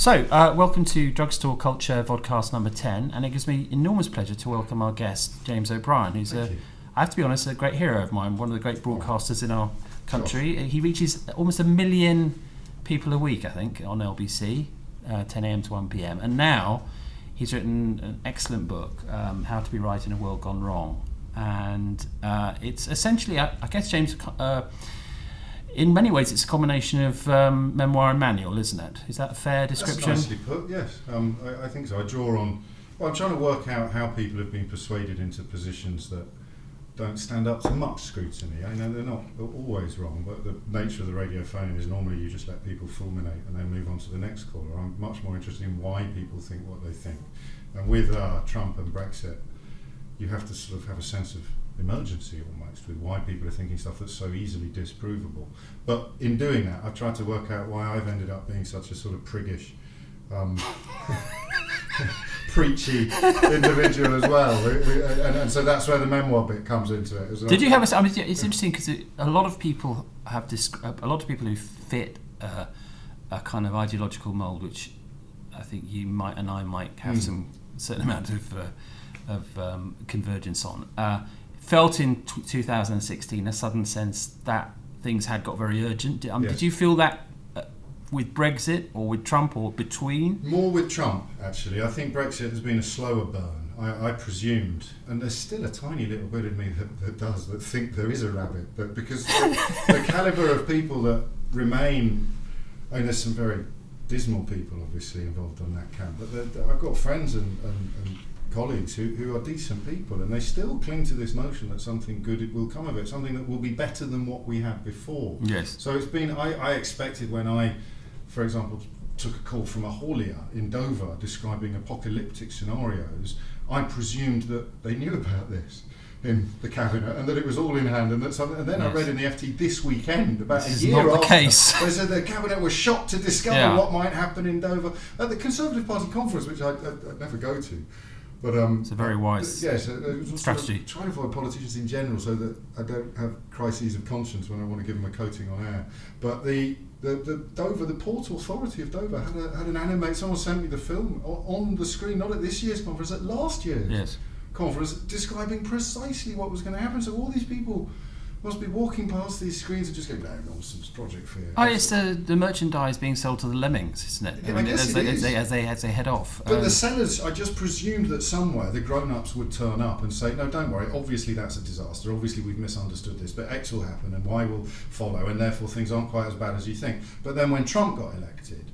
So, welcome to Drugstore Culture Vodcast number 10, and it gives me enormous pleasure to welcome our guest, James O'Brien, who's I have to be honest, a great hero of mine, one of the great broadcasters in our country. He reaches almost 1 million people a week, I think, on LBC, 10 a.m. to 1 p.m. And now he's written an excellent book, How to Be Right in a World Gone Wrong. And it's essentially, I guess, James, in many ways, it's a combination of memoir and manual, isn't it? Is that a fair description? That's nicely put, yes. I think so. I draw on... Well, I'm trying to work out how people have been persuaded into positions that don't stand up to much scrutiny. I know they're not always wrong, but the nature of the radio phone is normally you just let people fulminate and then move on to the next caller. I'm much more interested in why people think what they think. And with Trump and Brexit, you have to sort of have a sense of emergency almost with why people are thinking stuff that's so easily disprovable. But in doing that, I've tried to work out why I've ended up being such a sort of priggish, preachy individual as well, and so that's where the memoir bit comes into it as well. Did you have a? I mean, it's interesting because a lot of people have a lot of people who fit a kind of ideological mould, which I think you might and I might have some certain amount of convergence on. Felt in 2016 a sudden sense that things had got very urgent. Yes. Did you feel that with Brexit or with Trump or between? More with Trump, actually. I think Brexit has been a slower burn. I presumed, and there's still a tiny little bit in me that think there is a rabbit, but because the calibre of people that remain, I mean, there's some very dismal people obviously involved on that camp, but I've got friends and colleagues who are decent people, and they still cling to this notion that something good will come of it, something that will be better than what we had before. Yes. So it's been, I expected when I, for example, took a call from a haulier in Dover describing apocalyptic scenarios, I presumed that they knew about this in the cabinet and that it was all in hand, and that something. And then I read in the FT this weekend about this a year after, not the case. They said the cabinet was shocked to discover what might happen in Dover at the Conservative Party conference, which I'd never go to. But it's a very wise strategy. Trying to avoid politicians in general so that I don't have crises of conscience when I want to give them a coating on air. But the Dover, the Port Authority of Dover had an animate. Someone sent me the film on the screen, not at this year's conference, at last year's conference, describing precisely what was going to happen. So all these people must be walking past these screens and just going, no, nonsense, Project Fear. Oh, it's the merchandise being sold to the lemmings, isn't it? I guess it is. As they head off. But the sellers, I just presumed that somewhere the grown-ups would turn up and say, no, don't worry, obviously that's a disaster, obviously we've misunderstood this, but X will happen and Y will follow, and therefore things aren't quite as bad as you think. But then when Trump got elected,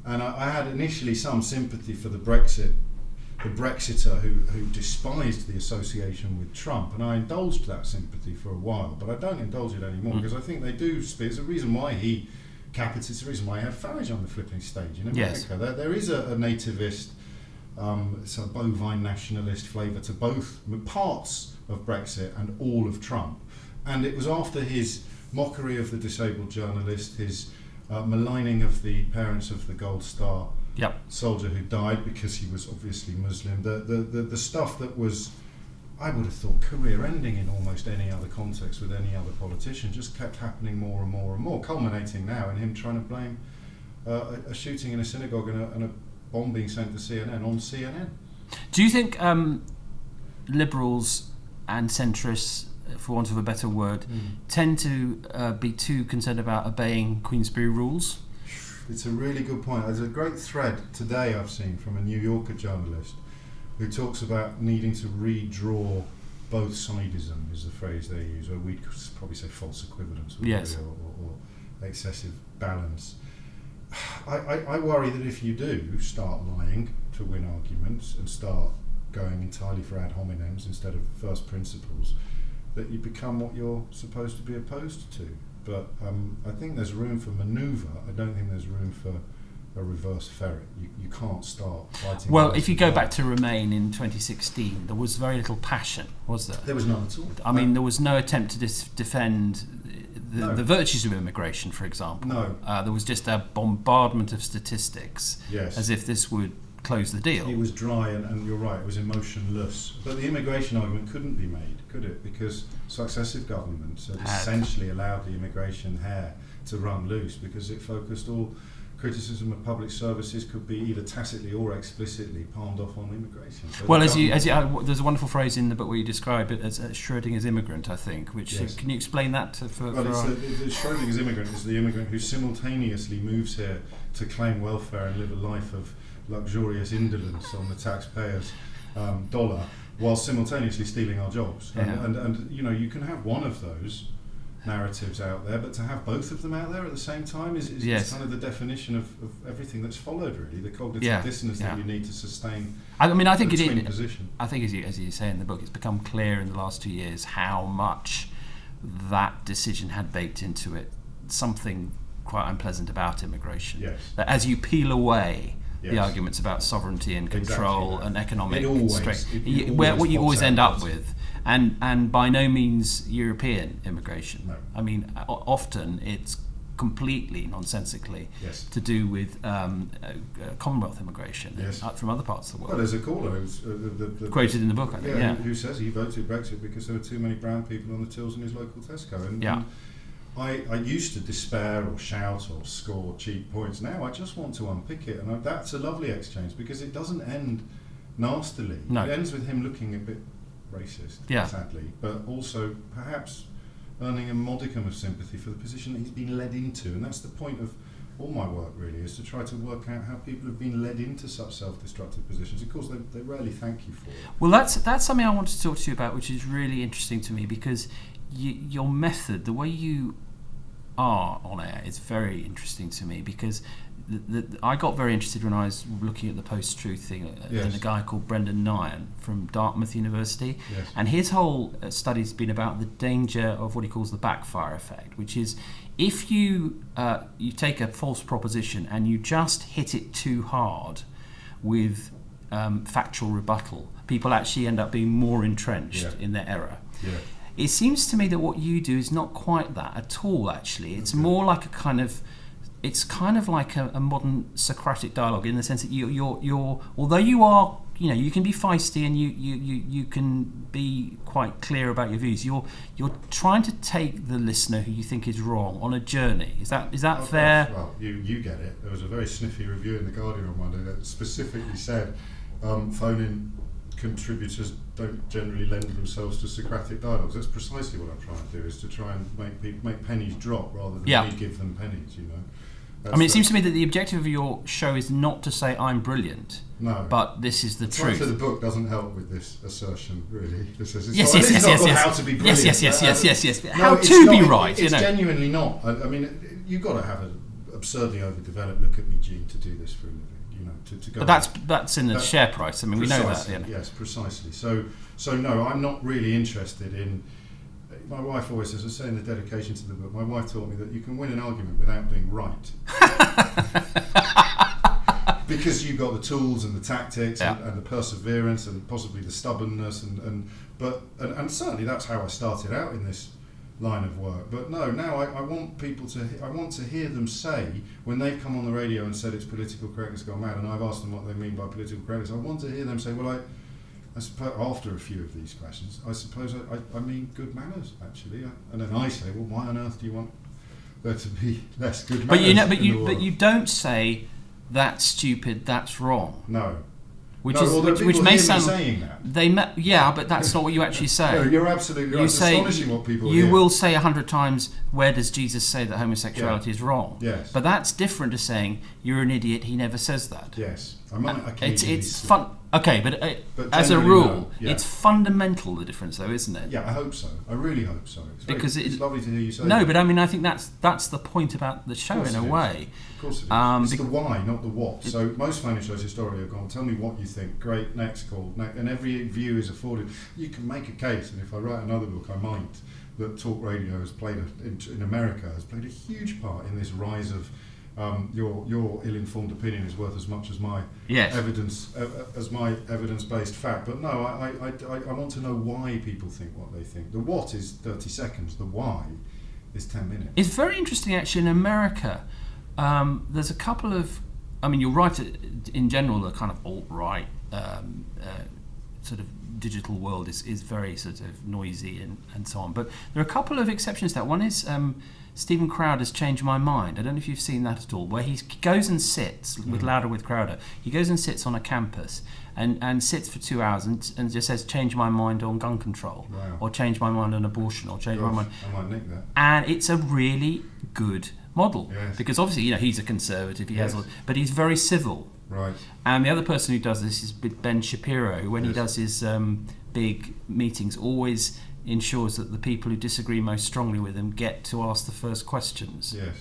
and I had initially some sympathy for the Brexiter who despised the association with Trump, and I indulged that sympathy for a while, but I don't indulge it anymore because I think they do. There's a reason why he capitulated. It's a reason why he had Farage on the flipping stage in America. Yes. There is a nativist, sort of bovine nationalist flavour to both parts of Brexit and all of Trump, and it was after his mockery of the disabled journalist, his maligning of the parents of the Gold Star soldier who died because he was obviously Muslim, the stuff that was, I would have thought, career-ending in almost any other context with any other politician, just kept happening more and more and more, culminating now in him trying to blame a shooting in a synagogue and a bomb being sent to CNN on CNN. Do you think liberals and centrists, for want of a better word, tend to be too concerned about obeying Queensberry rules? It's a really good point. There's a great thread today I've seen from a New Yorker journalist who talks about needing to redraw both sidism, is the phrase they use, or we'd probably say false equivalence, or excessive balance. I worry that if you do start lying to win arguments and start going entirely for ad hominems instead of first principles, that you become what you're supposed to be opposed to. But I think there's room for manoeuvre. I don't think there's room for a reverse ferret. You can't start fighting. Well, if you go back to Remain in 2016, there was very little passion, was there? There was none at all. I mean, there was no attempt to defend the virtues of immigration, for example. No. There was just a bombardment of statistics, yes, as if this would close the deal. It was dry, and you're right, it was emotionless. But the immigration argument couldn't be made, could it? Because successive governments had essentially allowed the immigration hare to run loose because it focused all criticism of public services could be either tacitly or explicitly palmed off on immigration. So well, there's a wonderful phrase in the book where you describe it as Schrodinger's immigrant, I think. Which yes. Can you explain that the Schrodinger's immigrant is the immigrant who simultaneously moves here to claim welfare and live a life of luxurious indolence on the taxpayers' dollar, while simultaneously stealing our jobs. Yeah. And you can have one of those narratives out there, but to have both of them out there at the same time is yes. kind of the definition of everything that's followed, really, the cognitive dissonance that you need to sustain. I think the twin position. I think, as you say in the book, it's become clear in the last 2 years how much that decision had baked into it something quite unpleasant about immigration. Yes. That as you peel away the Yes. arguments about sovereignty and control Exactly. and economic strength, it what you always end up pops out. with, and by no means European immigration. No. I mean, often it's completely nonsensically Yes. to do with Commonwealth immigration Yes. from other parts of the Well, world. there's a caller who's the Quoted in the book, I think. Yeah. who says he voted Brexit because there were too many brown people on the tills in his local Tesco. And I used to despair or shout or score cheap points. Now I just want to unpick it, and that's a lovely exchange because it doesn't end nastily. No. It ends with him looking a bit racist, sadly, but also perhaps earning a modicum of sympathy for the position that he's been led into. And that's the point of all my work, really, is to try to work out how people have been led into such self-destructive positions. Of course, they rarely thank you for it. Well, that's something I want to talk to you about, which is really interesting to me because your method, the way you are on air, is very interesting to me because I got very interested when I was looking at the post-truth thing and a guy called Brendan Nyan from Dartmouth University, and his whole study's been about the danger of what he calls the backfire effect, which is if you take a false proposition and you just hit it too hard with factual rebuttal, people actually end up being more entrenched in their error. Yeah. It seems to me that what you do is not quite that at all, actually. It's more like it's kind of like a modern Socratic dialogue in the sense that you're although you are, you can be feisty and you can be quite clear about your views. You're trying to take the listener who you think is wrong on a journey. Is that fair? Well, you get it. There was a very sniffy review in The Guardian on Monday that specifically said phone-in contributors don't generally lend themselves to Socratic dialogues. That's precisely what I'm trying to do, is to try and make pennies drop rather than me give them pennies, It seems to me that the objective of your show is not to say I'm brilliant. No. But this is the truth. The book doesn't help with this assertion, really. Yes. How to be brilliant. Yes. No, how to be right, It's genuinely not. I mean, you've got to have an absurdly overdeveloped look at me gene to do this for a living. To go. But that's in the share price. I mean, we know that. Yes, precisely. So no, I'm not really interested in. My wife always says, I say in the dedication to the book, my wife taught me that you can win an argument without being right. Because you've got the tools and the tactics and the perseverance and possibly the stubbornness and certainly that's how I started out in this line of work. But no, now I want people I want to hear them say, when they've come on the radio and said it's political correctness gone mad, and I've asked them what they mean by political correctness, I want to hear them say, well, I suppose after a few of these questions, I suppose I mean good manners, actually. And then I say, well, why on earth do you want there to be less good manners? But you don't say that's stupid, that's wrong. No. Which may sound saying that. but that's not what you actually say. No, you're absolutely right. It's astonishing what people you hear. will say 100 times, where does Jesus say that homosexuality is wrong? Yes. But that's different to saying you're an idiot, he never says that. Yes. I might occasionally it's fun. Okay, but as a rule, it's fundamental, the difference, though, isn't it? Yeah, I hope so. I really hope so. It's lovely to hear you say that. No, but I mean, I think that's the point about the show in a way. Of course it is. It's the why, not the what. So most phone shows historically have gone, tell me what you think. Great, next call. And every view is afforded. You can make a case, and if I write another book, I might, that talk radio has played, in America, has played a huge part in this rise of your ill-informed opinion is worth as much as my evidence, as my evidence-based fact. But no, I want to know why people think what they think. The what is 30 seconds. The why is 10 minutes. It's very interesting, actually. In America, there's a couple of. I mean, you're right. In general, the kind of alt-right sort of digital world is very sort of noisy and so on. But there are a couple of exceptions to that. One is Stephen Crowder's Change My Mind. I don't know if you've seen that at all, where he goes and sits with Louder with Crowder. He goes and sits on a campus and sits for 2 hours and just says, change my mind on gun control, or change my mind on abortion, or change my mind. I might nick that. And it's a really good model, because obviously he's a conservative, but he's very civil. Right. And the other person who does this is Ben Shapiro, who, when he does his big meetings, always ensures that the people who disagree most strongly with him get to ask the first questions. Yes.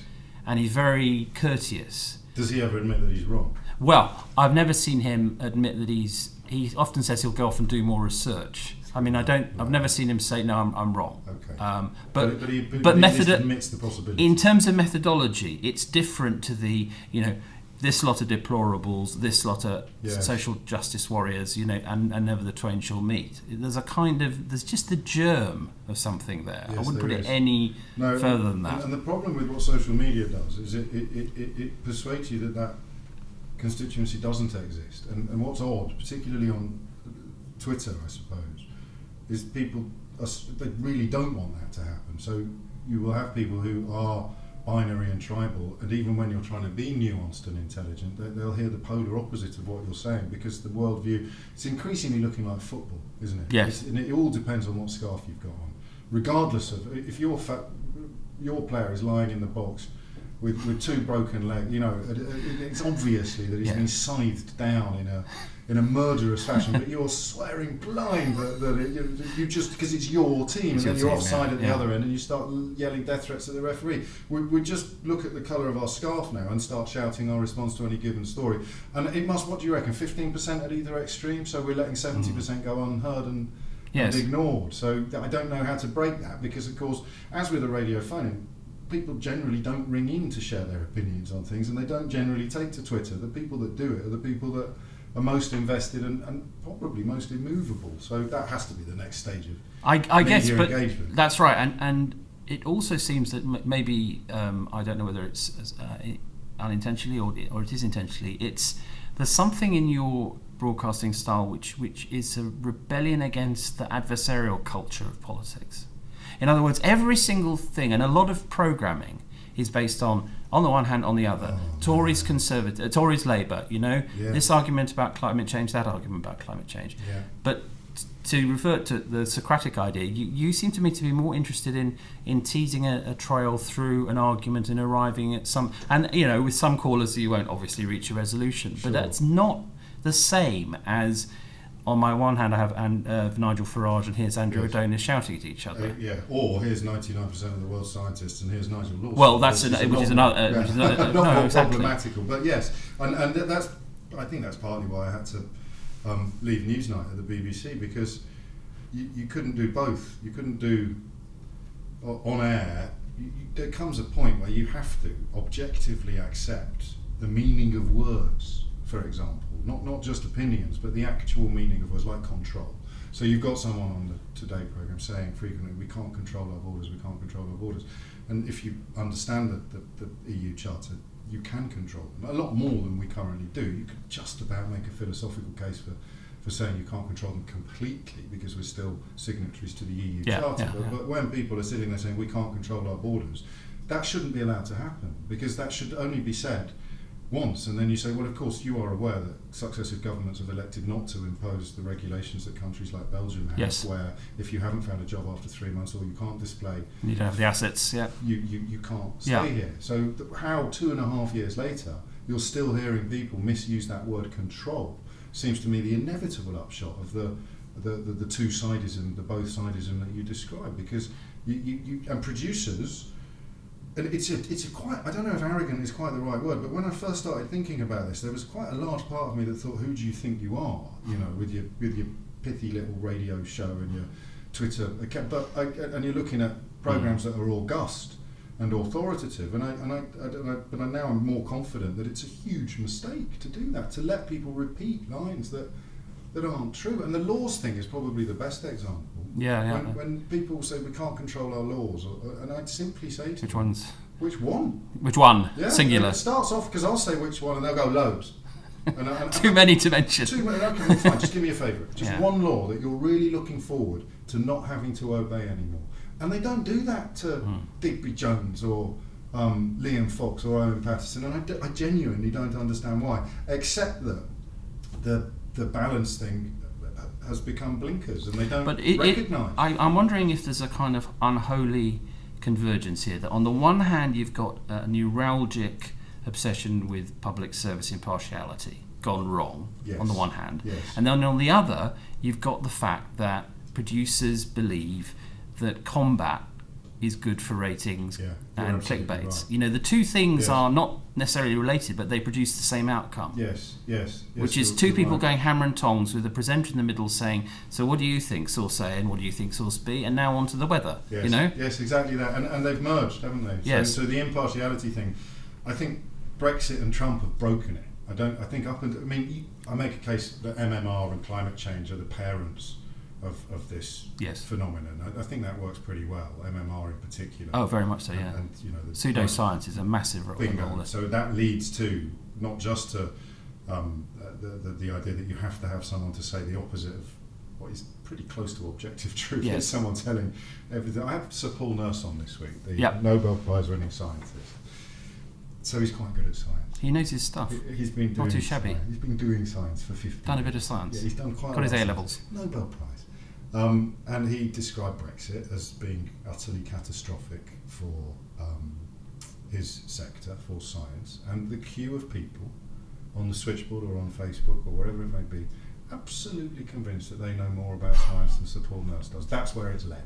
And he's very courteous. Does he ever admit that he's wrong? Well, I've never seen him admit that he often says he'll go off and do more research. I mean, I've never seen him say, no, I'm wrong. Okay. But he admits the possibility. In terms of methodology, it's different to the, this lot of deplorables, this lot of social justice warriors, and never the twain shall meet. There's just the germ of something there. Yes, I wouldn't put it is. any further than that. And the problem with what social media does is it persuades you that constituency doesn't exist. And what's odd, particularly on Twitter, I suppose, is people they really don't want that to happen. So you will have people who are binary and tribal, and even when you're trying to be nuanced and intelligent, they'll hear the polar opposite of what you're saying, because the worldview, it's increasingly looking like football, isn't it? Yes. And it all depends on what scarf you've got on. Regardless of, if your player is lying in the box with two broken legs, it's obviously that he's been scythed down in a murderous fashion, but you're swearing blind that you just, because it's your team, and then you're offside at the other end, and you start yelling death threats at the referee. We just look at the colour of our scarf now and start shouting our response to any given story. And it must, what do you reckon, 15% at either extreme? So we're letting 70% go unheard and ignored. So I don't know how to break that, because of course, as with a radio phone, people generally don't ring in to share their opinions on things, and they don't generally take to Twitter. The people that do it are the people that are most invested and probably most immovable. So that has to be the next stage of I guess, but engagement. That's right. And it also seems that maybe, I don't know whether it's unintentionally or it is intentionally, there's something in your broadcasting style which is a rebellion against the adversarial culture of politics. In other words, every single thing, and a lot of programming is based on the one hand, on the other. Tories Conservative, Tories Labour, this argument about climate change, that argument about climate change. Yeah. But to revert to the Socratic idea, you seem to me to be more interested in teasing a trail through an argument and arriving at some, and with some callers you won't obviously reach a resolution. Sure. But that's not the same as, on my one hand, I have Nigel Farage and here's Andrew Adonis shouting at each other. Or here's 99% of the world's scientists and here's Nigel Lawson. Well, which is another not more exactly. problematical, but yes, and that's, I think that's partly why I had to leave Newsnight at the BBC, because you couldn't do both. You couldn't do on air. There comes a point where you have to objectively accept the meaning of words, for example. Not just opinions, but the actual meaning of words, like control. So you've got someone on the Today programme saying frequently, we can't control our borders, we can't control our borders. And if you understand the EU Charter, you can control them. A lot more than we currently do. You could just about make a philosophical case for saying you can't control them completely, because we're still signatories to the EU Charter. But when people are sitting there saying we can't control our borders, that shouldn't be allowed to happen, because that should only be said once, and then you say, well, of course you are aware that successive governments have elected not to impose the regulations that countries like Belgium have, where if you haven't found a job after 3 months, or you can't display, you don't have the assets, you can't stay here. So how 2.5 years later you're still hearing people misuse that word control seems to me the inevitable upshot of the two-sidism, the both-sidism that you describe, because you and producers. And it's a quite, I don't know if arrogant is quite the right word, but when I first started thinking about this, there was quite a large part of me that thought, who do you think you are? With your pithy little radio show and your Twitter account, and you're looking at programs that are august and authoritative, but now I'm more confident that it's a huge mistake to do that, to let people repeat lines that aren't true. And the laws thing is probably the best example. When people say we can't control our laws, and I'd simply say to them, which one? Which one? Singular. It starts off, because I'll say which one and they'll go loads. Too many to mention. Too many. Okay, well, fine. Just give me a favourite. Just Yeah. one law that you're really looking forward to not having to obey anymore. And they don't do that to Digby Jones or Liam Fox or Owen Patterson, and I genuinely don't understand why, except that the balance thing has become blinkers and they don't recognise. I'm wondering if there's a kind of unholy convergence here, that on the one hand you've got a neuralgic obsession with public service impartiality gone wrong, yes. on the one hand, yes. and then on the other you've got the fact that producers believe that combat is good for ratings and clickbaits. Right. You know, the two things Yes. are not necessarily related, but they produce the same outcome. Yes. Which is two people going hammer and tongs with a presenter in the middle saying, so what do you think, source A, and what do you think, source B, and now on to the weather, yes. you know? Yes, exactly that. And they've merged, haven't they? Yes. So the impartiality thing, I think Brexit and Trump have broken it. I make a case that MMR and climate change are the parents of this phenomenon. I think that works pretty well, MMR in particular. Oh, very much so, yeah. And you know, pseudoscience is a massive role. So that leads to not just to the idea that you have to have someone to say the opposite of what is pretty close to objective truth. Yes. It's someone telling everything. I have Sir Paul Nurse on this week, the Yep. Nobel Prize winning scientist. So he's quite good at science. He knows his stuff. He's been doing Not too shabby. Science. He's been doing science for 50 years. Done a bit of science. Yeah, he's done quite a lot. Got his of A science. levels. Nobel Prize. And he described Brexit as being utterly catastrophic for his sector, for science, and the queue of people on the switchboard or on Facebook or wherever it may be, absolutely convinced that they know more about science than Sir Paul Nurse does. That's where it's led.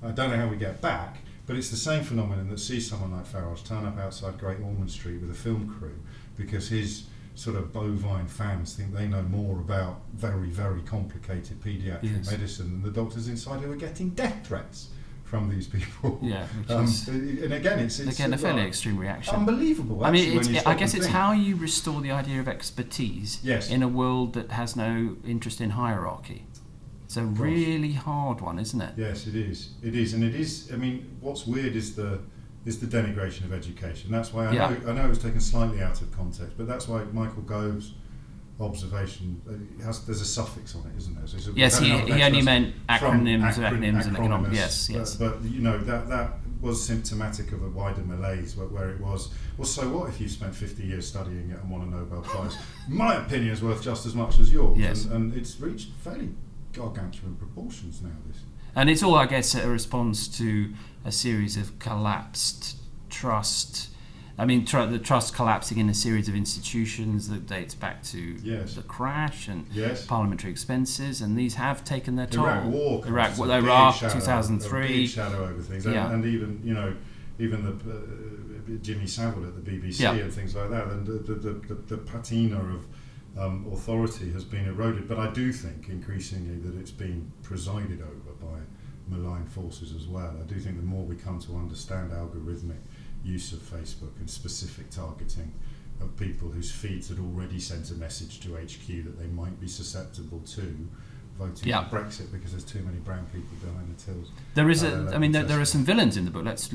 I don't know how we get back, but it's the same phenomenon that sees someone like Farage turn up outside Great Ormond Street with a film crew because his sort of bovine fans think they know more about very, very complicated paediatric medicine than the doctors inside who are getting death threats from these people. Yeah, and again, it's a fairly extreme reaction. Unbelievable. I mean, I guess it's how you restore the idea of expertise in a world that has no interest in hierarchy. It's a really hard one, isn't it? Yes, it is. It is, and it is. I mean, what's weird is the denigration of education. That's why I know it was taken slightly out of context, but that's why Michael Gove's observation there's a suffix on it, isn't there? So yes, he only meant acronyms and economics. Yes. But you know that was symptomatic of a wider malaise where it was, well, so what if you spent 50 years studying it and won a Nobel Prize? My opinion is worth just as much as yours. Yes. And it's reached fairly gargantuan proportions now. And it's all, I guess, a response to a series of collapsed trust. I mean, the trust collapsing in a series of institutions that dates back to the crash and parliamentary expenses, and these have taken their toll. Iraq War, 2003. A big shadow over things, and even the Jimmy Savile at the BBC and things like that, and the patina of authority has been eroded, but I do think increasingly that it's been presided over by malign forces as well. I do think the more we come to understand algorithmic use of Facebook and specific targeting of people whose feeds had already sent a message to HQ that they might be susceptible to voting for Brexit because there's too many brown people behind the tills. There are some villains in the book. Let's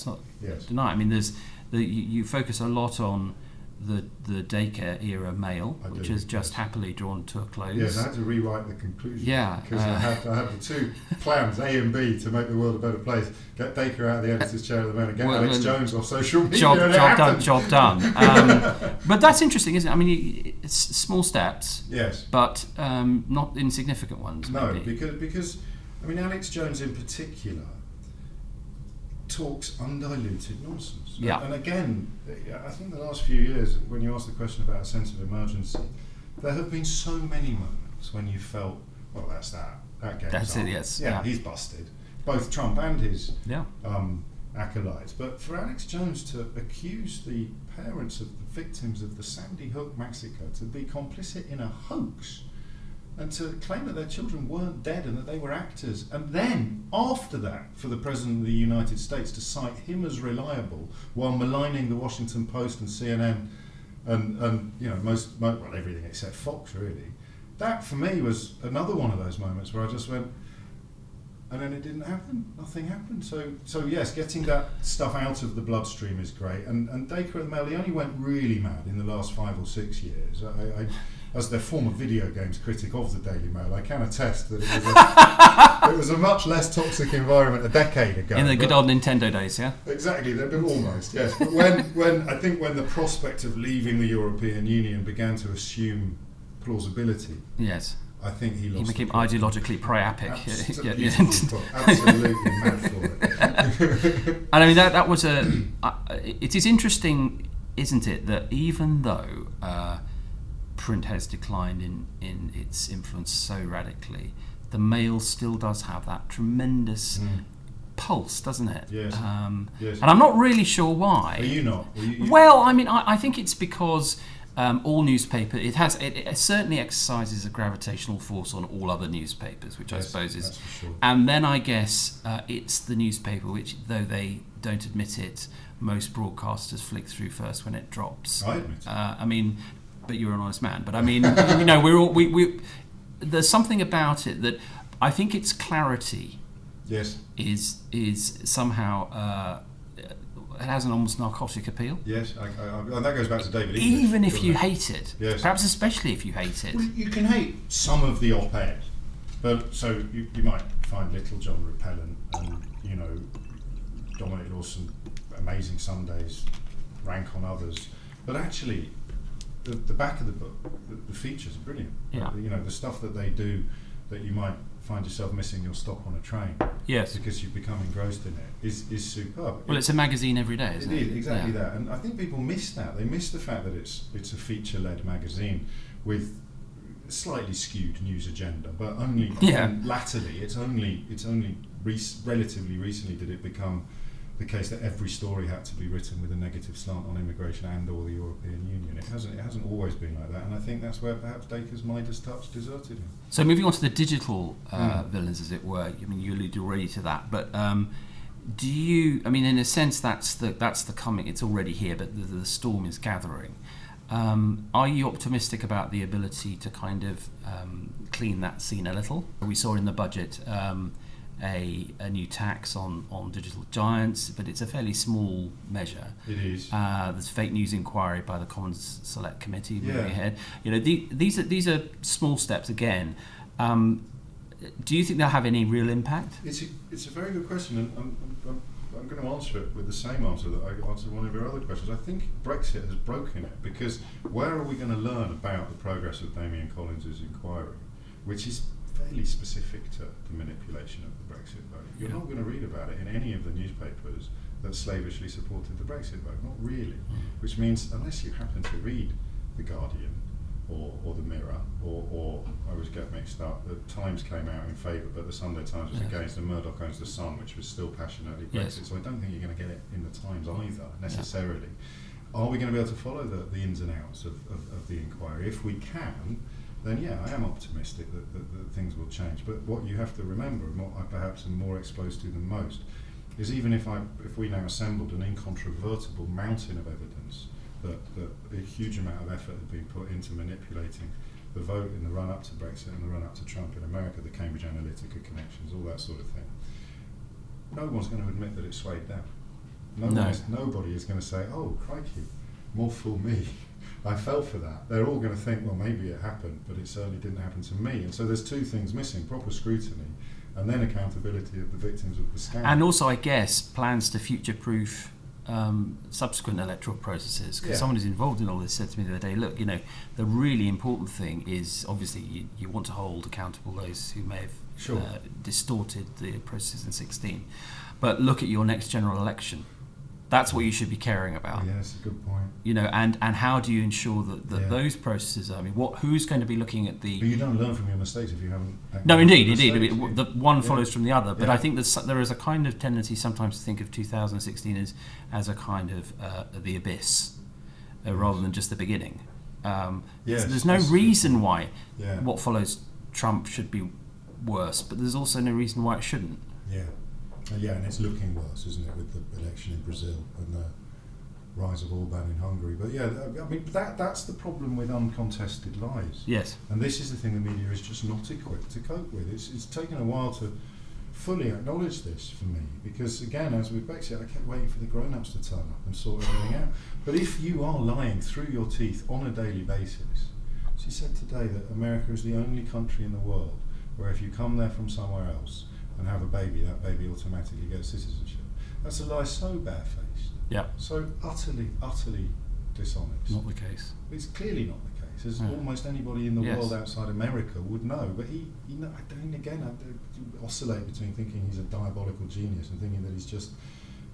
not deny. I mean, you focus a lot on the daycare era mail, which has just happily drawn to a close. Yes, I had to rewrite the conclusion. Yeah, because I had the two plans, A and B, to make the world a better place. Get Dacre out of the editor's chair at the moment, get Alex Jones off social media. Job done. But that's interesting, isn't it? I mean, it's small steps. Yes. But not insignificant ones. No, maybe. because I mean, Alex Jones in particular talks undiluted nonsense. Yeah. And again, I think the last few years, when you asked the question about a sense of emergency, there have been so many moments when you felt, well, that's that. That game's That's on. it, yes. Yeah, he's busted. Both Trump and his acolytes. But for Alex Jones to accuse the parents of the victims of the Sandy Hook massacre to be complicit in a hoax and to claim that their children weren't dead and that they were actors, and then after that for the President of the United States to cite him as reliable while maligning the Washington Post and CNN and you know most everything except Fox, really, that for me was another one of those moments where I just went, and then it didn't happen. Nothing happened. So yes, getting that stuff out of the bloodstream is great. And Dacre and the Mail, he only went really mad in the last 5 or 6 years. I as their former video games critic of the Daily Mail, I can attest that it was a much less toxic environment a decade ago. In the good old Nintendo days, yeah? Exactly, almost, yes. But when the prospect of leaving the European Union began to assume plausibility, yes, I think he became ideologically priapic. Absolutely mad for it. And I mean that was it is interesting, isn't it, that even though print has declined in its influence so radically, the Mail still does have that tremendous pulse, doesn't it? Yes. Yes. And I'm not really sure why. Are you not? Well, I mean, I think it's because all newspaper it certainly exercises a gravitational force on all other newspapers, which I suppose is, that's for sure. And then I guess it's the newspaper which, though they don't admit it, most broadcasters flick through first when it drops. I admit it. I mean, but you're an honest man. But I mean, we there's something about it that I think its clarity. Yes. Is somehow it has an almost narcotic appeal. Yes, and that goes back to David English. Even if you hate it, yes. Perhaps especially if you hate it. Well, you can hate some of the op-ed, but so you might find Little John repellent, and Dominic Lawson, Amazing Sundays, rank on others, but actually, the back of the book, the features are brilliant. Yeah. The stuff that they do that you might find yourself missing your stop on a train. Yes. Because you've become engrossed in it is superb. Well, it's a magazine every day, isn't it? It is, exactly that. And I think people miss that. They miss the fact that it's a feature-led magazine with slightly skewed news agenda, but only latterly. It's only relatively recently did it become the case that every story had to be written with a negative slant on immigration and/or the European Union. It hasn't always been like that, and I think that's where perhaps Dacre's Midas touch deserted him. So moving on to the digital villains, as it were. I mean, you alluded already to that, but do you? I mean, in a sense, that's the coming. It's already here, but the storm is gathering. Are you optimistic about the ability to kind of clean that scene a little? We saw in the budget. A new tax on digital giants, but it's a fairly small measure. It is. There's fake news inquiry by the Commons Select Committee moving ahead. These are small steps again. Do you think they'll have any real impact? It's a very good question, and I'm going to answer it with the same answer that I answered one of your other questions. I think Brexit has broken it, because where are we going to learn about the progress of Damien Collins's inquiry, which is fairly specific to the manipulation of the Brexit vote? You're not going to read about it in any of the newspapers that slavishly supported the Brexit vote, not really. Which means, unless you happen to read The Guardian or The Mirror, or I always get mixed up, the Times came out in favour, but the Sunday Times was against, and Murdoch owns The Sun, which was still passionately Brexit. So I don't think you're going to get it in the Times either, necessarily. Are we going to be able to follow the ins and outs of the inquiry? If we can, then I am optimistic that things will change. But what you have to remember, and what I perhaps am more exposed to than most, is even if we now assembled an incontrovertible mountain of evidence that a huge amount of effort had been put into manipulating the vote in the run-up to Brexit and the run-up to Trump in America, the Cambridge Analytica connections, all that sort of thing, no one's going to admit that it swayed down. Nobody is going to say, oh, crikey, more fool me. I fell for that. They're all going to think, well, maybe it happened, but it certainly didn't happen to me. And so there's two things missing: proper scrutiny, and then accountability of the victims of the scam. And also, I guess, plans to future-proof subsequent electoral processes. Because someone who's involved in all this said to me the other day, look, the really important thing is, obviously, you want to hold accountable those who may have distorted the process in 2016. But look at your next general election. That's what you should be caring about. Yeah, that's a good point. And how do you ensure that those processes? I mean, who's going to be looking at the? But you don't learn from your mistakes if you haven't. No, indeed. I mean, the one follows from the other. But I think there is a kind of tendency sometimes to think of 2016 as a kind of the abyss, rather than just the beginning. There's no reason why what follows Trump should be worse, but there's also no reason why it shouldn't. And it's looking worse, isn't it, with the election in Brazil and the rise of Orban in Hungary. But I mean, that's the problem with uncontested lies. Yes. And this is the thing the media is just not equipped to cope with. It's taken a while fully acknowledge this for me, because again, as with Brexit, I kept waiting for the grown-ups to turn up and sort everything out. But if you are lying through your teeth on a daily basis, she said today that America is the only country in the world where if you come there from somewhere else and have a baby, that baby automatically gets citizenship. That's a lie so barefaced, so utterly dishonest. Not the case. It's clearly not the case, as almost anybody in the world outside America would know. But he I oscillate between thinking he's a diabolical genius and thinking that he's just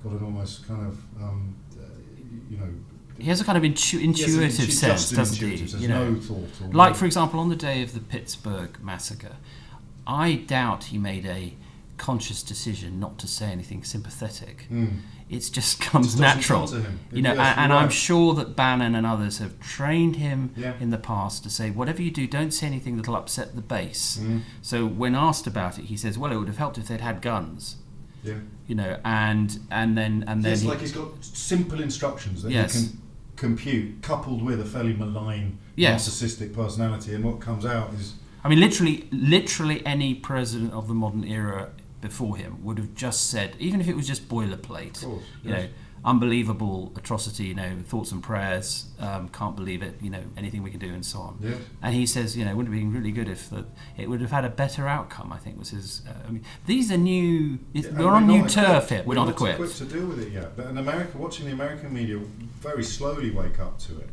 got an almost kind of, he has a kind of intuitive sense, doesn't he? No thought. Like, for example, on the day of the Pittsburgh massacre, I doubt he made a conscious decision not to say anything sympathetic. It just comes natural, and I'm sure that Bannon and others have trained him in the past to say, whatever you do, don't say anything that'll upset the base. So when asked about it, he says, well, it would have helped if they'd had guns. And then yes, like he's got simple instructions that he can compute, coupled with a fairly malign, narcissistic personality, and what comes out is, I mean, literally any president of the modern era before him would have just said, even if it was just boilerplate, unbelievable atrocity, thoughts and prayers, can't believe it, anything we can do, and so on. And he says, wouldn't it have been really good if it would have had a better outcome, I think was his. These are new. We're on new turf here. We're not equipped to deal with it yet. But in America, watching the American media very slowly wake up to it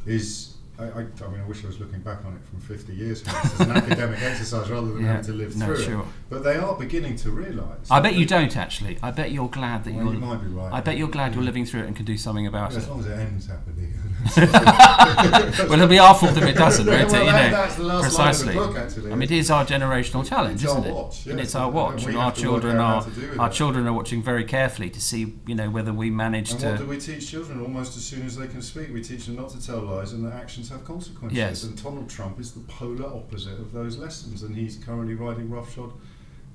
is. I wish I was looking back on it from 50 years ago as an academic exercise rather than having to live through it. But they are beginning to realise. I bet you don't, actually. I bet you're glad that you might be right. I bet you're glad you're living through it and can do something about it. As long as it ends happily. Well, it'll be our fault if it doesn't, right? That's the last precisely. line of the book, actually. It is our generational challenge, isn't it? Watch, and it's our watch, and our children are watching very carefully to see, whether we manage to. And what do we teach children? Almost as soon as they can speak, we teach them not to tell lies, and that actions have consequences. Yes. And Donald Trump is the polar opposite of those lessons, and he's currently riding roughshod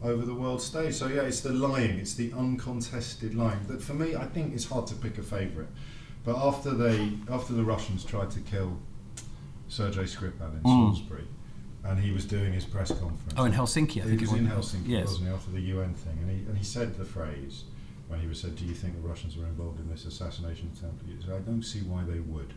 over the world stage. So it's the lying, it's the uncontested lying that for me, I think it's hard to pick a favourite. But after the Russians tried to kill Sergei Skripal in Salisbury, and he was doing his press conference. Oh, in Helsinki, I think he was in Helsinki, yes. Wasn't he, after the UN thing, and he said the phrase when he was said, "Do you think the Russians were involved in this assassination attempt?" He said, "I don't see why they would."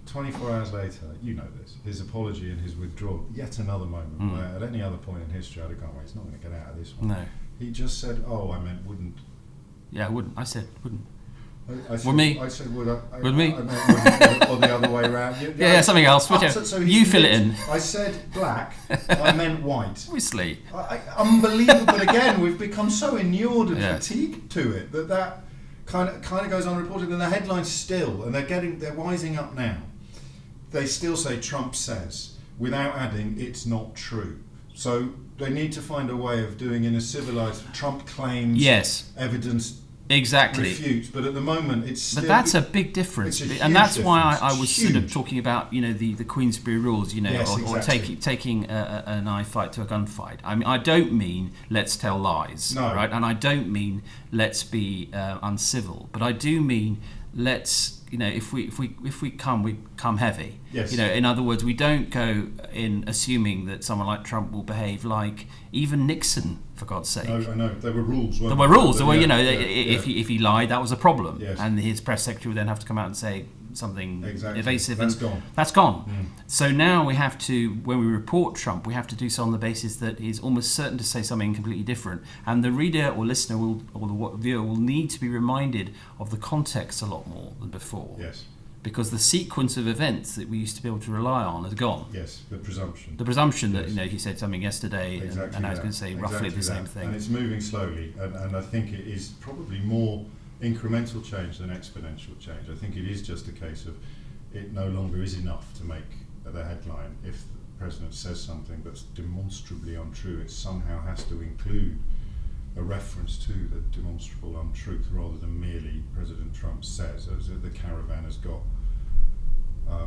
24 hours later, this, his apology and his withdrawal, yet another moment where at any other point in history I'd have gone, well, he's not going to get out of this one. No. He just said, I meant wouldn't. Yeah, wouldn't. I said wouldn't. I said would. Would me? I meant or the other way around. Something else. So you fill it in. I said black, I meant white. Obviously. Unbelievable, but again, we've become so inured and fatigued to it that kind of goes unreported, and the headlines still, and they're wising up now. They still say Trump says, without adding, it's not true. So they need to find a way of doing in a civilized, Trump claims, evidence, refutes. But at the moment, it's still... But that's a big difference. And that's why I was sort of talking about, the Queensberry rules, or taking a knife fight to a gunfight. I mean, I don't mean let's tell lies, right? And I don't mean let's be uncivil. But I do mean let's... if we come heavy. Yes. In other words, we don't go in assuming that someone like Trump will behave like even Nixon, for God's sake. No, I know. There were rules. There were rules. If he lied, that was a problem. Yes. And his press secretary would then have to come out and say something evasive. That's gone. So now we have to, when we report Trump, we have to do so on the basis that he's almost certain to say something completely different. And the reader or listener or the viewer will need to be reminded of the context a lot more than before. Yes. Because the sequence of events that we used to be able to rely on has gone. Yes, the presumption. The presumption that he said something yesterday, and I was going to say roughly the same thing. And it's moving slowly, and I think it is probably more incremental change than exponential change. I think it is just a case of it no longer is enough to make the headline. If the president says something that's demonstrably untrue, it somehow has to include a reference to the demonstrable untruth rather than merely President Trump says, as the caravan has got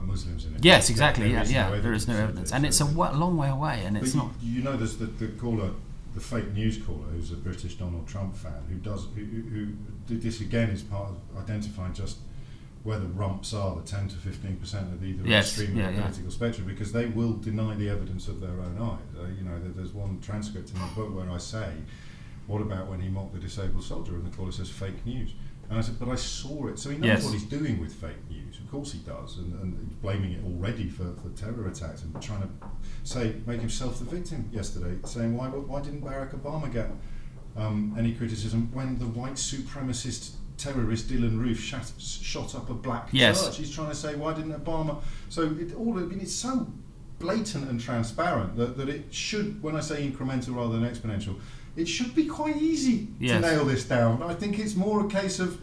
Muslims in it. Yes, exactly. There is no evidence, and it's a long way away, and it's not. There's the caller, the fake news caller, who's a British Donald Trump fan, who this again is part of identifying just where the rumps are, the 10 to 15% of either Yes, extreme yeah, of the political spectrum, because they will deny the evidence of their own eyes. There's one transcript in the book where I say, what about when he mocked the disabled soldier, and the caller says fake news? And I said, but I saw it. So he knows what he's doing with fake news. Of course he does, and he's blaming it already for terror attacks and trying to make himself the victim yesterday, saying why didn't Barack Obama get any criticism when the white supremacist terrorist Dylan Roof shot up a black church? He's trying to say, why didn't Obama? So it's so blatant and transparent that it should, when I say incremental rather than exponential, it should be quite easy to nail this down. I think it's more a case of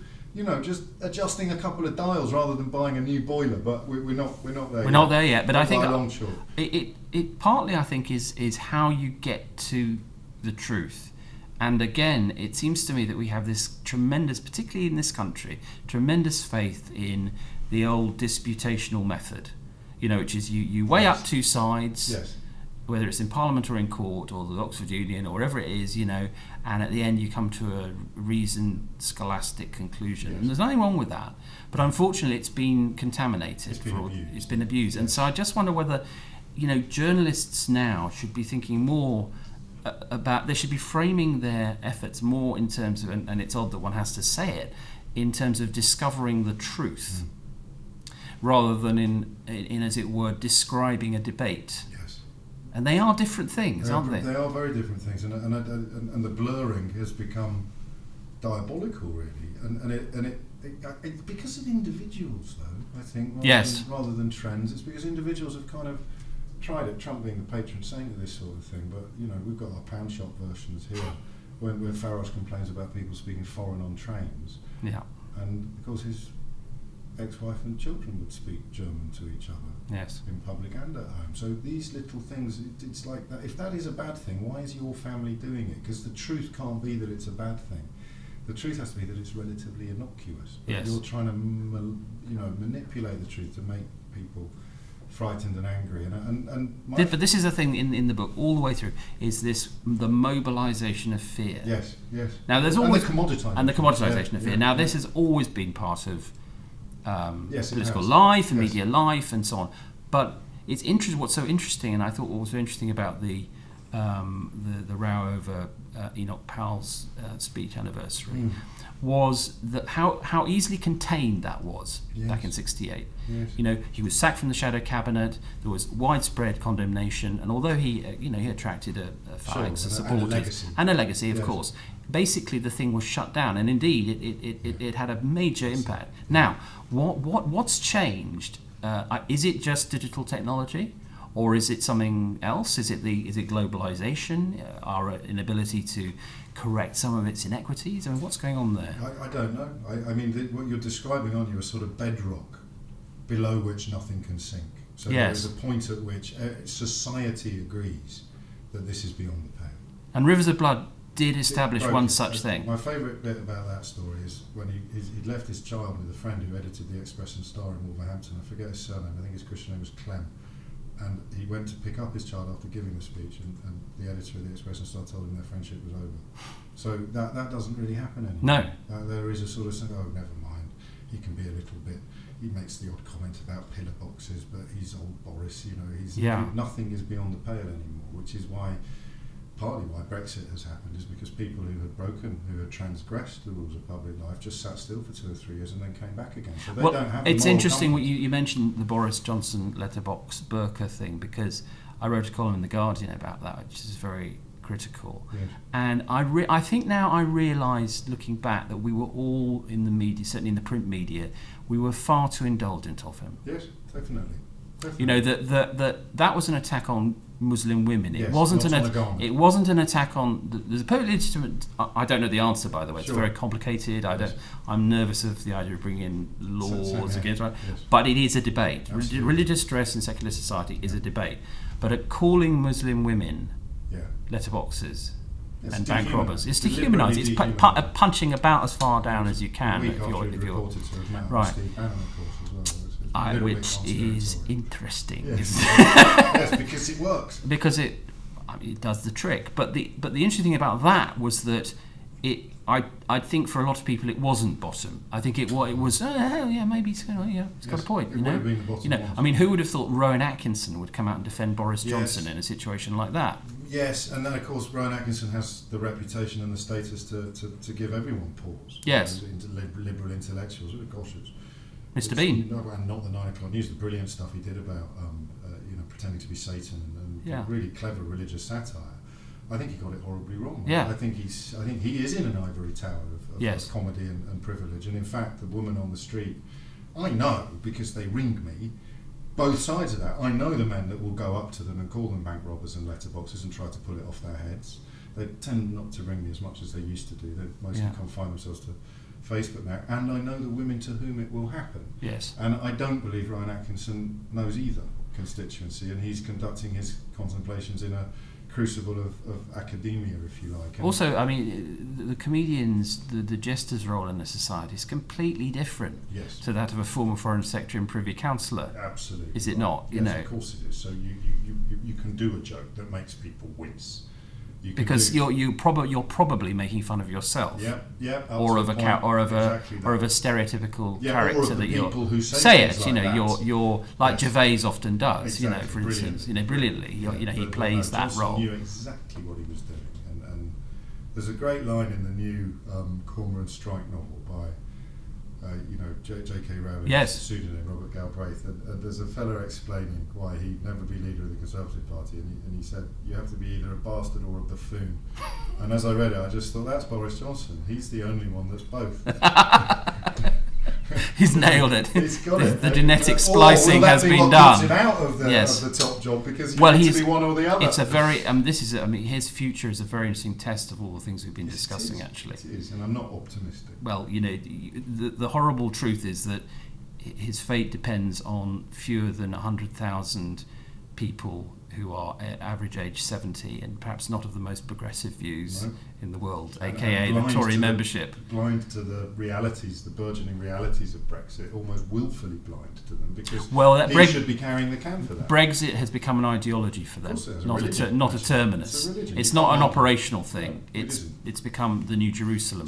just adjusting a couple of dials rather than buying a new boiler. But we're not there. We're not there yet. But I think it partly, I think, is how you get to the truth. And again, it seems to me that we have this tremendous, particularly in this country, tremendous faith in the old disputational method. Which is you weigh up two sides. Yes. Whether it's in Parliament or in court or the Oxford Union or wherever it is, and at the end you come to a reasoned, scholastic conclusion. And there's nothing wrong with that. But unfortunately it's been contaminated. It's been abused. And so I just wonder whether, journalists now should be thinking more about, they should be framing their efforts more in terms of, and it's odd that one has to say it, in terms of discovering the truth, rather than in, as it were, describing a debate. And they are different things, aren't they? They are very different things, and the blurring has become diabolical, really. And it because of individuals, though, I think, rather than trends. It's because individuals have kind of tried it. Trump being the patron saint of this sort of thing, but we've got our pound shop versions here, where Farage complains about people speaking foreign on trains. Yeah. And because his ex-wife and children would speak German to each other. Yes. In public and at home. So these little things, it's like that. If that is a bad thing, why is your family doing it? Because the truth can't be that it's a bad thing. The truth has to be that it's relatively innocuous. But you're trying to, manipulate the truth to make people frightened and angry. But this is the thing in the book all the way through, is the mobilisation of fear. Yes. Now there's always the commoditisation of fear. Now this has always been part of political life and media life and so on, but it's interesting. What's so interesting, and I thought what was so interesting about the row over Enoch Powell's speech anniversary was that how easily contained that was back in '68. Yes. He was sacked from the shadow cabinet. There was widespread condemnation, and although he attracted a phalanx of supporters and a legacy, of course. Basically, the thing was shut down, and indeed, it had a major impact. Now, what's changed? Is it just digital technology, or is it something else? Is it globalization? Our inability to correct some of its inequities? I mean, what's going on there? I don't know. What you're describing, aren't you, a sort of bedrock below which nothing can sink. So there is a point at which society agrees that this is beyond the pale. And Rivers of Blood did establish one such thing. My favourite bit about that story is when he'd left his child with a friend who edited the Express and Star in Wolverhampton. I forget his surname. I think his Christian name was Clem. And he went to pick up his child after giving the speech, and the editor of the Express and Star told him their friendship was over. So that doesn't really happen anymore. No. There is a sort of saying, oh, never mind. He can be a little bit. He makes the odd comment about pillar boxes, but he's old Boris. Nothing is beyond the pale anymore, which is partly why Brexit has happened, is because people who had transgressed the rules of public life just sat still for 2 or 3 years and then came back again. So they don't have. It's interesting what you mentioned, the Boris Johnson letterbox burqa thing, because I wrote a column in The Guardian about that, which is very critical. Yes. And I think now I realise, looking back, that we were all in the media, certainly in the print media, we were far too indulgent of him. Yes, definitely. That was an attack on Muslim women. It wasn't an attack on. There's a perfectly legitimate. I don't know the answer, by the way. It's very complicated. I'm nervous of the idea of bringing in laws against. Right, but it is a debate. Absolutely. Religious stress in secular society is a debate. But at calling Muslim women letterboxes and bank robbers, it's dehumanising. It's punching about as far down as you can. If you're right. Which is interesting. Yes, because it works. Because it does the trick. But the interesting thing about that was that I think for a lot of people it wasn't bottom. I think it was maybe it's got a point. It would have been the bottom one. I mean, who would have thought Rowan Atkinson would come out and defend Boris Johnson in a situation like that? Yes, and then of course Rowan Atkinson has the reputation and the status to give everyone pause. Yes, liberal intellectuals. Gosh, Mr. Bean. And not the 9 o'clock news. The brilliant stuff he did about pretending to be Satan and really clever religious satire. I think he got it horribly wrong. Yeah. I think he is in an ivory tower of comedy and privilege. And in fact, the woman on the street, I know because they ring me, both sides of that. I know the men that will go up to them and call them bank robbers and letterboxes and try to pull it off their heads. They tend not to ring me as much as they used to do. They mostly confine themselves to Facebook now. And I know the women to whom it will happen. Yes. And I don't believe Rowan Atkinson knows either constituency, and he's conducting his contemplations in a crucible of academia, if you like. And also, I mean, the comedians, the jester's role in the society is completely different to that of a former Foreign Secretary and Privy Councillor. Absolutely. Is it not? Yes, of course it is. So you can do a joke that makes people wince. Because you're probably making fun of yourself, or of a stereotypical character that you're who say it. Like you're like Gervais often does. Exactly. For instance, brilliantly. He plays that Johnson role. Knew exactly what he was doing, and there's a great line in the new Cormoran Strike novel by J.K. Rowling's pseudonym Robert Galbraith, and there's a fellow explaining why he'd never be leader of the Conservative Party, and he said, you have to be either a bastard or a buffoon. And as I read it, I just thought, that's Boris Johnson. He's the only one that's both. He's nailed it. He's got it. The genetic splicing has been done. Him out of the top job, because he needs to be one or the other. It's a very his future is a very interesting test of all the things we've been discussing. Actually, it is, and I'm not optimistic. Well, the horrible truth is that his fate depends on fewer than 100,000 people who are at average age 70 and perhaps not of the most progressive views in the world, aka the Tory membership. Blind to the realities, the burgeoning realities of Brexit, almost willfully blind to them, because he should be carrying the can for that. Brexit has become an ideology for them, not a terminus. It's not an operational thing. It's become the new Jerusalem.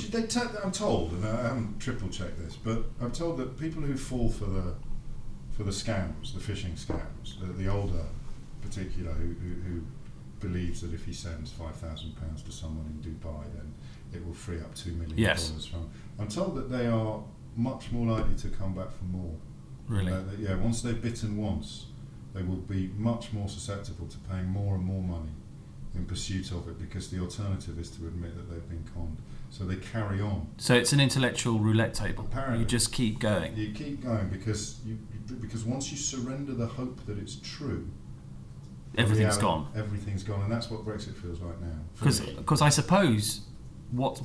I'm told, and I haven't triple checked this, but I'm told that people who fall for the scams, the phishing scams, the older particular who believes that if he sends £5,000 to someone in Dubai, then it will free up $2 million from. I'm told that they are much more likely to come back for more. Really? Once they've bitten once, they will be much more susceptible to paying more and more money in pursuit of it, because the alternative is to admit that they've been conned. So they carry on. So it's an intellectual roulette table. Apparently. You just keep going. You keep going because once you surrender the hope that it's true, everything's gone. Everything's gone, and that's what Brexit feels like now. Because I suppose what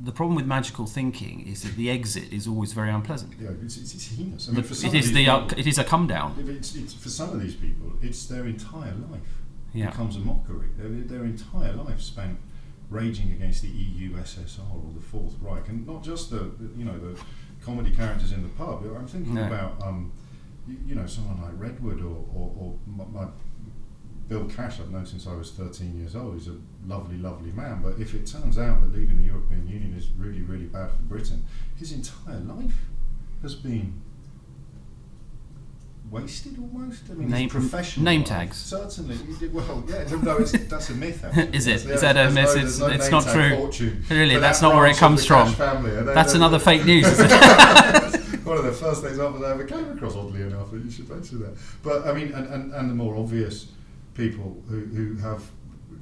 the problem with magical thinking is that the exit is always very unpleasant. Yeah, it's heinous. I mean, it is a come down. It's for some of these people, it's their entire life becomes a mockery. Their entire life spent raging against the EU, SSR, or the Fourth Reich, and not just the comedy characters in the pub. I'm thinking about someone like Redwood or my Bill Cash. I've known since I was 13 years old. He's a lovely, lovely man. But if it turns out that leaving the European Union is really, really bad for Britain, his entire life has been wasted almost. I mean, his professional name life, tags. certainly. That's a myth. Actually. Is it? Is that a myth? It's not true. Fortune. Really, that's not where it comes from. That's another fake news, isn't it? One of the first examples I ever came across, oddly enough, that you should mention that. But I mean, and the more obvious people who have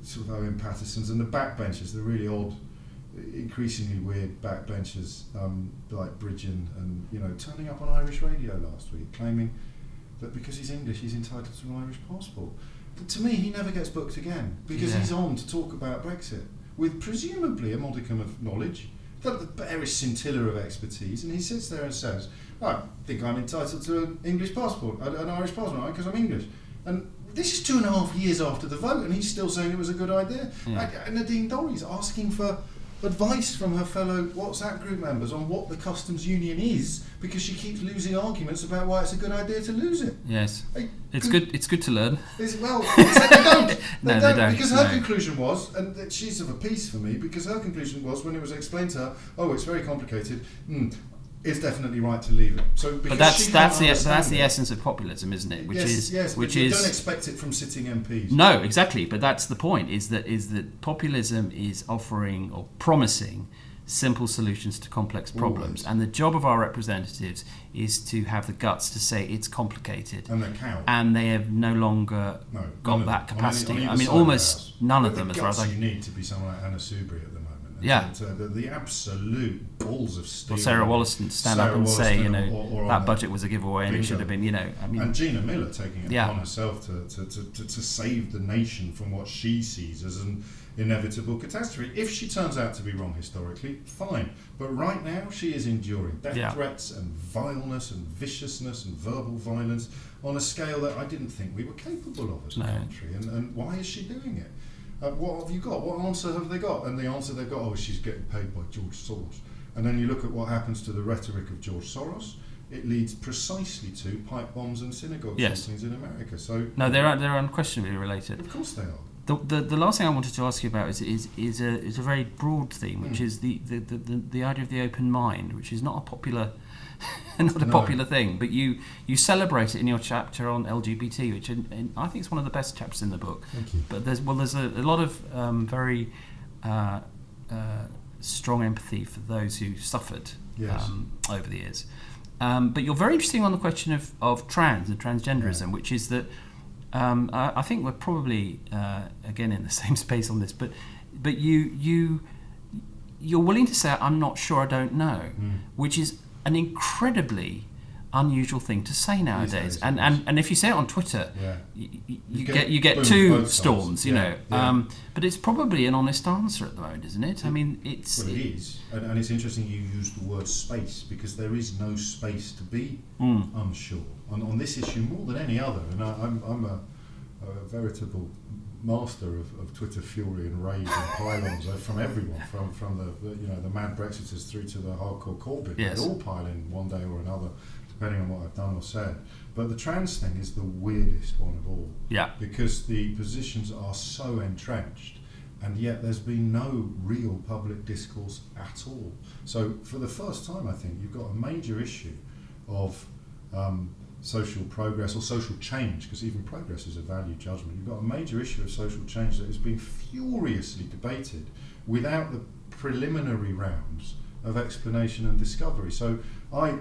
sort of Owen Pattersons and the backbenchers, the really odd, increasingly weird backbenchers like Bridgen, and turning up on Irish radio last week claiming that because he's English he's entitled to an Irish passport. But to me, he never gets booked again because he's on to talk about Brexit with presumably a modicum of knowledge, the barest scintilla of expertise, and he sits there and says, I think I'm entitled to an English passport, an Irish passport, because I'm English. And this is 2.5 years after the vote, and he's still saying it was a good idea. And Nadine Dorries asking for advice from her fellow WhatsApp group members on what the customs union is, because she keeps losing arguments about why it's a good idea to lose it. Yes, it's good. It's good to learn. Well, except they don't. They don't. Because her conclusion was, and she's of a piece for me, because her conclusion was, when it was explained to her, oh, it's very complicated. It's definitely right to leave it. So, but that's the essence of populism, isn't it? Which you is don't expect it from sitting MPs. No, exactly. But that's the point. Is that populism is offering or promising simple solutions to complex problems, and the job of our representatives is to have the guts to say it's complicated. And they're cowed. And they have no longer got that capacity. I mean, almost none of them, as far as you need to be someone like Anna Soubry at the moment. Yeah. The absolute balls of steel. Or Sarah Wollaston stand up and say, or that budget was a giveaway and it should have been, and Gina Miller taking it upon herself to save the nation from what she sees as an inevitable catastrophe. If she turns out to be wrong historically, fine. But right now, she is enduring death threats and vileness and viciousness and verbal violence on a scale that I didn't think we were capable of as a country. And why is she doing it? What have you got? What answer have they got? And the answer they've got, she's getting paid by George Soros. And then you look at what happens to the rhetoric of George Soros. It leads precisely to pipe bombs and synagogue shootings in America. So they're unquestionably related. Of course they are. The last thing I wanted to ask you about is a very broad theme, which is the idea of the open mind, which is not a popular popular thing, but you celebrate it in your chapter on LGBT, which I think is one of the best chapters in the book. Thank you. But there's a lot of very strong empathy for those who suffered over the years. But you're very interesting on the question of trans and transgenderism, which is that I think we're probably again in the same space on this, but you're willing to say I'm not sure, I don't know, which is an incredibly unusual thing to say nowadays. And if you say it on Twitter, you get two storms, but it's probably an honest answer at the moment, isn't it? I mean, it is, and it's interesting you use the word space, because there is no space to be unsure on this issue more than any other. And I'm a veritable master of Twitter fury and rage and pylons from everyone, from the mad Brexiters through to the hardcore Corbyn. They all pile in one day or another, depending on what I've done or said. But the trans thing is the weirdest one of all. Yeah. Because the positions are so entrenched, and yet there's been no real public discourse at all. So for the first time, I think you've got a major issue of social progress or social change, because even progress is a value judgment. You've got a major issue of social change that is being furiously debated without the preliminary rounds of explanation and discovery. So I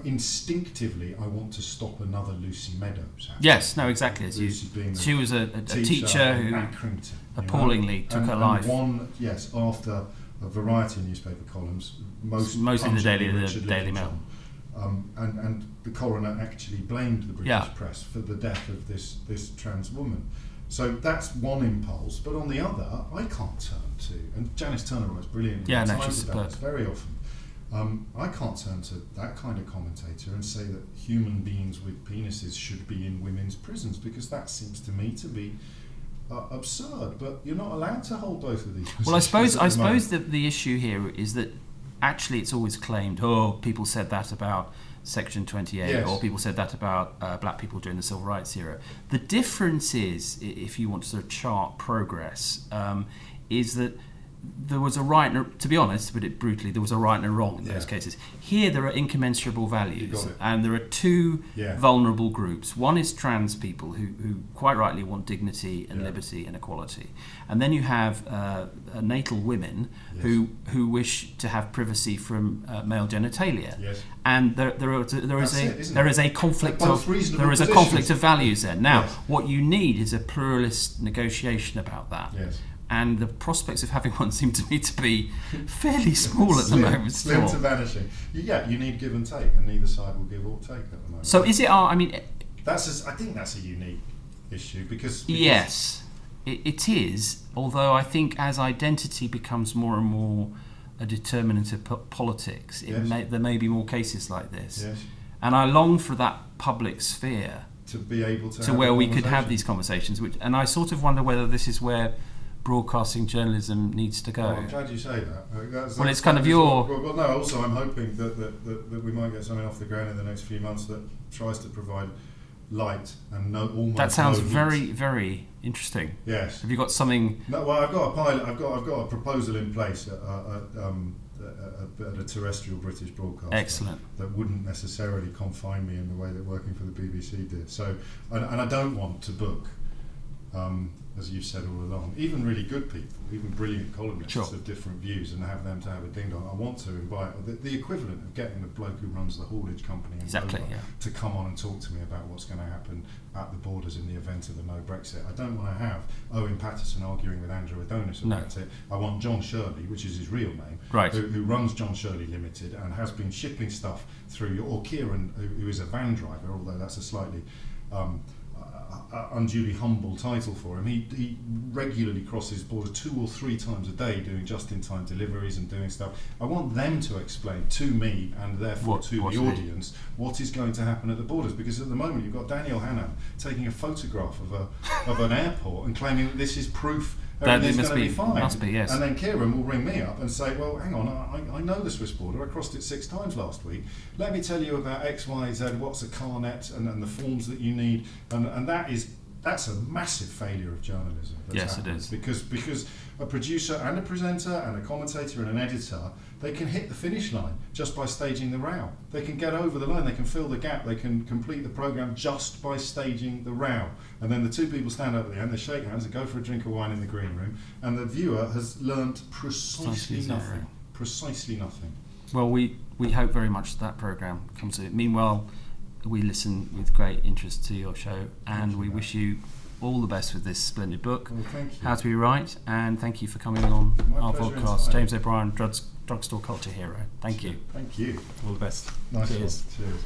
instinctively want to stop another Lucy Meadows happening. Yes, no, exactly. She was a teacher who appallingly took her life. After a variety of newspaper columns, mostly the Daily Mail. And the coroner actually blamed the British press for the death of this trans woman. So that's one impulse, but on the other, I can't turn to, and Janice Turner writes brilliantly. Yeah, no, she's superb. Very often. I can't turn to that kind of commentator and say that human beings with penises should be in women's prisons, because that seems to me to be absurd. But you're not allowed to hold both of these positions. Well, I suppose the issue here is that actually it's always claimed, people said that about Section 28, or people said that about black people during the Civil Rights era. The difference is, if you want to sort of chart progress, is that there was a right, to be honest, but brutally, there was a right and a wrong in those cases. Here there are incommensurable values, and there are two vulnerable groups. One is trans people who quite rightly want dignity and liberty and equality. And then you have natal women who wish to have privacy from male genitalia. Yes. And there is a conflict of values there. Now, what you need is a pluralist negotiation about that. Yes. And the prospects of having one seem to me to be fairly small at the moment. Slim to vanishing. You need give and take, and neither side will give or take at the moment. So is it? I think that's a unique issue because yes, it is. Although I think as identity becomes more and more a determinant of politics, there may be more cases like this. Yes. And I long for that public sphere to be able to where we could have these conversations. And I sort of wonder whether this is where broadcasting journalism needs to go. I'm glad you say that. Well, it's kind of your... Well, no, also I'm hoping that we might get something off the ground in the next few months that tries to provide light and almost. That sounds no heat. very, very interesting. Yes. Have you got something? No, well, I've got a pilot. I've got a proposal in place at a terrestrial British broadcaster. Excellent. That wouldn't necessarily confine me in the way that working for the BBC did. So, and I don't want to book, as you've said all along, even really good people, even brilliant columnists of different views, and have them to have a ding dong. I want to invite the equivalent of getting the bloke who runs the haulage company in Dover to come on and talk to me about what's going to happen at the borders in the event of a no Brexit. I don't want to have Owen Patterson arguing with Andrew Adonis about it. I want John Shirley, which is his real name, who runs John Shirley Limited and has been shipping stuff through, or Kieran, who is a van driver, although that's a slightly unduly humble title for him. He regularly crosses borders 2 or 3 times a day doing just-in-time deliveries and doing stuff. I want them to explain to me and therefore to the audience what is going to happen at the borders, because at the moment you've got Daniel Hannan taking a photograph of an airport and claiming that this is proof everything's going to be fine. Must be, yes. And then Kieran will ring me up and say, well, hang on, I know the Swiss border, I crossed it 6 times last week. Let me tell you about X, Y, Z, what's a CarNet, and the forms that you need. And that's a massive failure of journalism. Yes, it is. Because a producer and a presenter and a commentator and an editor, they can hit the finish line just by staging the row. They can get over the line, they can fill the gap, they can complete the programme just by staging the row. And then the 2 people stand up at the end, they shake hands and go for a drink of wine in the green room, and the viewer has learnt precisely nothing. Precisely nothing. Well, we hope very much that programme comes to it. Meanwhile, we listen with great interest to your show, and we wish you all the best with this splendid book, How to Be Right, and thank you for coming on our podcast. James O'Brien, Drugstore Culture Hero. Thank you. Thank you. All the best. Nice. Cheers. Cheers.